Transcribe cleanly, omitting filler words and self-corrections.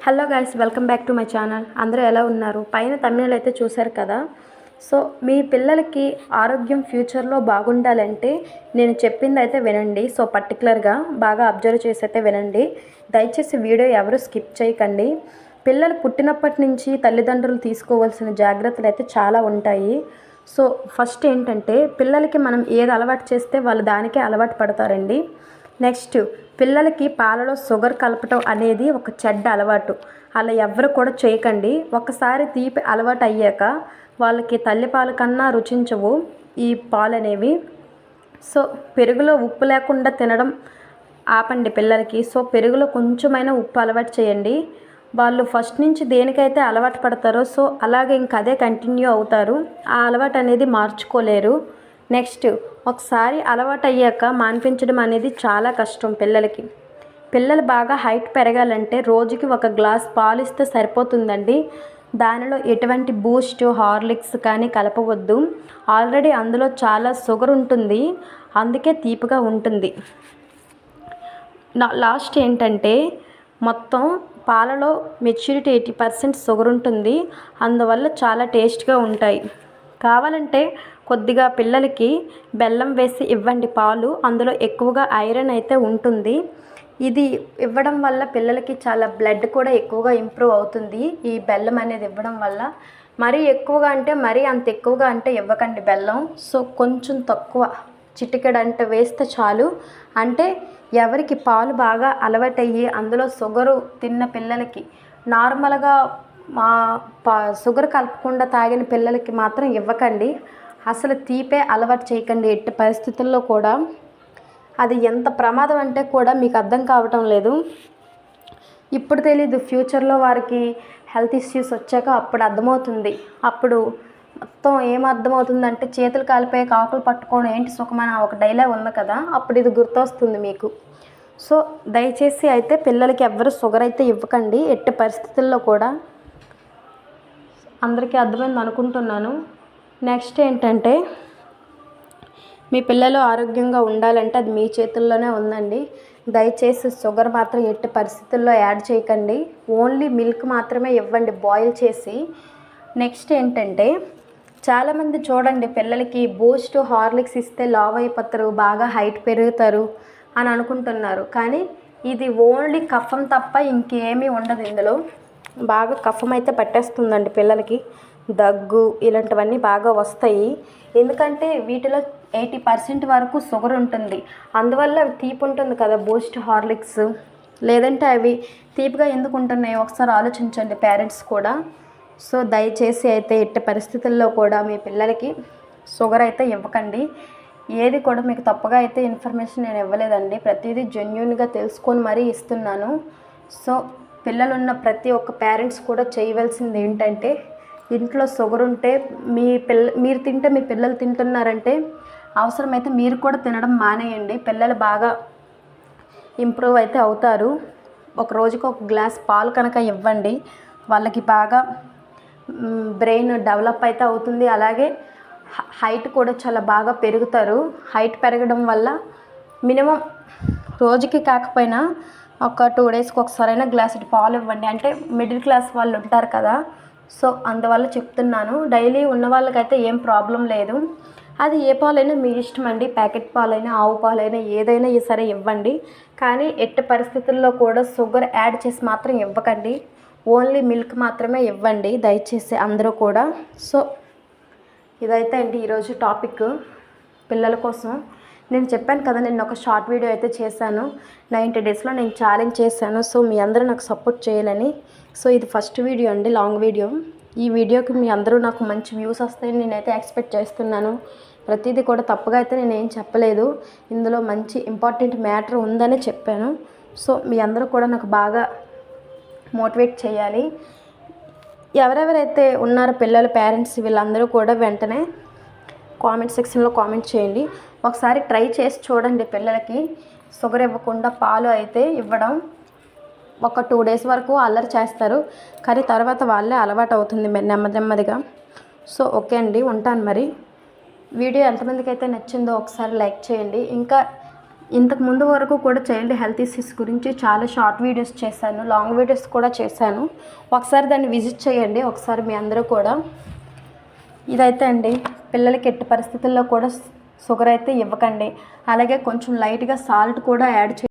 Hello guys, welcome back to my channel. అందరూ ఎలా ఉన్నారు? పైన తమిళ అయితే చూశారు కదా. సో మీ పిల్లలకి ఆరోగ్యం ఫ్యూచర్లో బాగుండాలంటే నేను చెప్పింది అయితే వినండి. సో పర్టికులర్గా బాగా అబ్జర్వ్ చేసి అయితే వినండి. దయచేసి వీడియో ఎవరు స్కిప్ చేయకండి. పిల్లలు పుట్టినప్పటి నుంచి తల్లిదండ్రులు తీసుకోవాల్సిన జాగ్రత్తలు అయితే చాలా ఉంటాయి. సో ఫస్ట్ ఏంటంటే, పిల్లలకి మనం ఏది అలవాటు చేస్తే వాళ్ళు దానికే అలవాటు పడతారండి. నెక్స్ట్, పిల్లలకి పాలలో షుగర్ కలపటం అనేది ఒక చెడ్డ అలవాటు. అలా ఎవ్వరు కూడా చేయకండి. ఒకసారి తీపి అలవాటు అయ్యాక వాళ్ళకి తల్లిపాల కన్నా రుచించవు ఈ పాలు అనేవి. సో పెరుగులో ఉప్పు లేకుండా తినడం ఆపండి పిల్లలకి. సో పెరుగులో కొంచెమైనా ఉప్పు అలవాటు చేయండి. వాళ్ళు ఫస్ట్ నుంచి దేనికైతే అలవాటు పడతారో సో అలాగే ఇంక అదే కంటిన్యూ అవుతారు. ఆ అలవాటు అనేది మార్చుకోలేరు. నెక్స్ట్, ఒకసారి అలవాటు అయ్యాక మాన్పించడం అనేది చాలా కష్టం పిల్లలకి. పిల్లలు బాగా హైట్ పెరగాలంటే రోజుకి ఒక గ్లాస్ పాలు ఇస్తే సరిపోతుందండి. దానిలో ఎటువంటి బూస్ట్, హార్లిక్స్ కానీ కలపవద్దు. ఆల్రెడీ అందులో చాలా షుగర్ ఉంటుంది, అందుకే తీపిగా ఉంటుంది. లాస్ట్ ఏంటంటే, మొత్తం పాలలో మెచ్యూరిటీ 80% షుగర్ ఉంటుంది. అందువల్ల చాలా టేస్ట్గా ఉంటాయి. కావాలంటే కొద్దిగా పిల్లలకి బెల్లం వేసి ఇవ్వండి పాలు. అందులో ఎక్కువగా ఐరన్ అయితే ఉంటుంది. ఇది ఇవ్వడం వల్ల పిల్లలకి చాలా బ్లడ్ కూడా ఎక్కువగా ఇంప్రూవ్ అవుతుంది. ఈ బెల్లం అనేది ఇవ్వడం వల్ల మరీ ఎక్కువగా అంటే మరీ అంత ఎక్కువగా అంటే ఇవ్వకండి బెల్లం. సో కొంచెం తక్కువ, చిటికెడు అంటే వేస్తే చాలు. అంటే ఎవరికి పాలు బాగా అలవాటయ్యి అందులో షుగరు తిన్న పిల్లలకి, నార్మల్గా షుగర్ కలపకుండా తాగిన పిల్లలకి మాత్రం ఇవ్వకండి. అసలు తీపే అలవాటు చేయకండి ఎట్టి పరిస్థితుల్లో కూడా. అది ఎంత ప్రమాదం అంటే కూడా మీకు అర్థం కావటం లేదు. ఇప్పుడు తెలీదు, ఫ్యూచర్లో వారికి హెల్త్ ఇష్యూస్ వచ్చాక అప్పుడు అర్థమవుతుంది. అప్పుడు మొత్తం ఏం అర్థమవుతుందంటే, చేతులు కాలిపోయి కాకులు పట్టుకోవడం ఏంటి సుఖమని ఒక డైలాగ్ ఉంది కదా, అప్పుడు ఇది గుర్తొస్తుంది మీకు. సో దయచేసి అయితే పిల్లలకి ఎవ్వరు షుగర్ అయితే ఇవ్వకండి ఎట్టి పరిస్థితుల్లో కూడా. అందరికీ అర్థమైంది అనుకుంటున్నాను. నెక్స్ట్ ఏంటంటే, మీ పిల్లలు ఆరోగ్యంగా ఉండాలంటే అది మీ చేతుల్లోనే ఉందండి. దయచేసి షుగర్ మాత్రం ఎట్టి పరిస్థితుల్లో యాడ్ చేయకండి. ఓన్లీ మిల్క్ మాత్రమే ఇవ్వండి బాయిల్ చేసి. నెక్స్ట్ ఏంటంటే, చాలామంది చూడండి పిల్లలకి బూస్ట్, హార్లిక్స్ ఇస్తే లావ్ అయిపోతారు, బాగా హైట్ పెరుగుతారు అని అనుకుంటున్నారు. కానీ ఇది ఓన్లీ కఫం తప్ప ఇంకేమీ ఉండదు ఇందులో. బాగా కఫం అయితే పట్టేస్తుందండి పిల్లలకి. దగ్గు ఇలాంటివన్నీ బాగా వస్తాయి. ఎందుకంటే వీటిలో 80% వరకు షుగర్ ఉంటుంది. అందువల్ల తీపి ఉంటుంది కదా బూస్ట్, హార్లిక్స్. లేదంటే అవి తీపిగా ఎందుకు ఉంటున్నాయి ఒకసారి ఆలోచించండి పేరెంట్స్ కూడా. సో దయచేసి అయితే ఎట్టి పరిస్థితుల్లో కూడా మీ పిల్లలకి షుగర్ అయితే ఇవ్వకండి. ఏది కూడా మీకు తప్పుగా అయితే ఇన్ఫర్మేషన్ నేను ఇవ్వలేదండి. ప్రతిదీ జెన్యూన్గా తెలుసుకొని మరీ ఇస్తున్నాను. సో పిల్లలున్న ప్రతి ఒక్క పేరెంట్స్ కూడా చేయవలసింది ఏంటంటే, ఇంట్లో షుగర్ ఉంటే మీరు తింటే మీ పిల్లలు తింటున్నారంటే అవసరమైతే మీరు కూడా తినడం మానేయండి. పిల్లలు బాగా ఇంప్రూవ్ అయితే అవుతారు. ఒక రోజుకి ఒక గ్లాస్ పాలు కనుక ఇవ్వండి, వాళ్ళకి బాగా బ్రెయిన్ డెవలప్ అయితే అవుతుంది. అలాగే హైట్ కూడా చాలా బాగా పెరుగుతారు. హైట్ పెరగడం వల్ల మినిమం రోజుకి కాకపోయినా ఒక 2 డేస్కి ఒకసారైనా గ్లాసుడు పాలు ఇవ్వండి. అంటే మిడిల్ క్లాస్ వాళ్ళు ఉంటారు కదా, సో అందువల్ల చెప్తున్నాను. డైలీ ఉన్న వాళ్ళకైతే ఏం ప్రాబ్లం లేదు. అది ఏ పాలైనా మీ ఇష్టం అండి. ప్యాకెట్ పాలైనా, ఆవు పాలైనా, ఏదైనా సరే ఇవ్వండి. కానీ ఎట్టి పరిస్థితుల్లో కూడా షుగర్ యాడ్ చేసి మాత్రం ఇవ్వకండి. ఓన్లీ మిల్క్ మాత్రమే ఇవ్వండి దయచేసి అందరూ కూడా. సో ఇదైతే అండి ఈరోజు టాపిక్ పిల్లల కోసం. నేను చెప్పాను కదా, నేను ఒక షార్ట్ వీడియో అయితే చేశాను. 90 డేస్లో నేను ఛాలెంజ్ చేశాను. సో మీ అందరూ నాకు సపోర్ట్ చేయాలని. సో ఇది ఫస్ట్ వీడియో అండి, లాంగ్ వీడియో. ఈ వీడియోకి మీ అందరూ నాకు మంచి వ్యూస్ వస్తాయని నేనైతే ఎక్స్పెక్ట్ చేస్తున్నాను. ప్రతిదీ కూడా తప్పుగా అయితే నేను ఏం చెప్పలేదు. ఇందులో మంచి ఇంపార్టెంట్ మ్యాటర్ ఉందని చెప్పాను. సో మీ అందరూ కూడా నాకు బాగా మోటివేట్ చేయాలి. ఎవరెవరైతే ఉన్నారో పిల్లల పేరెంట్స్ వీళ్ళందరూ కూడా వెంటనే కామెంట్ సెక్షన్లో కామెంట్ చేయండి. ఒకసారి ట్రై చేసి చూడండి. పిల్లలకి షుగర్ ఇవ్వకుండా పాలు అయితే ఇవ్వడం. ఒక 2 డేస్ వరకు అల్లరి చేస్తారు, కానీ తర్వాత వాళ్ళే అలవాటు అవుతుంది నెమ్మది నెమ్మదిగా. సో ఓకే అండి, ఉంటాను మరి. వీడియో ఎంతమందికి అయితే నచ్చిందో ఒకసారి లైక్ చేయండి. ఇంకా ఇంతకు ముందు వరకు కూడా చైల్డ్ హెల్త్ ఇష్యూస్ గురించి చాలా షార్ట్ వీడియోస్ చేశాను, లాంగ్ వీడియోస్ కూడా చేశాను. ఒకసారి దాన్ని విజిట్ చేయండి ఒకసారి మీ అందరూ కూడా. ఇదైతే అండి పిల్లలకి ఎట్టి పరిస్థితుల్లో కూడా షుగర్ అయితే ఇవ్వకండి. అలాగే కొంచెం లైట్గా సాల్ట్ కూడా యాడ్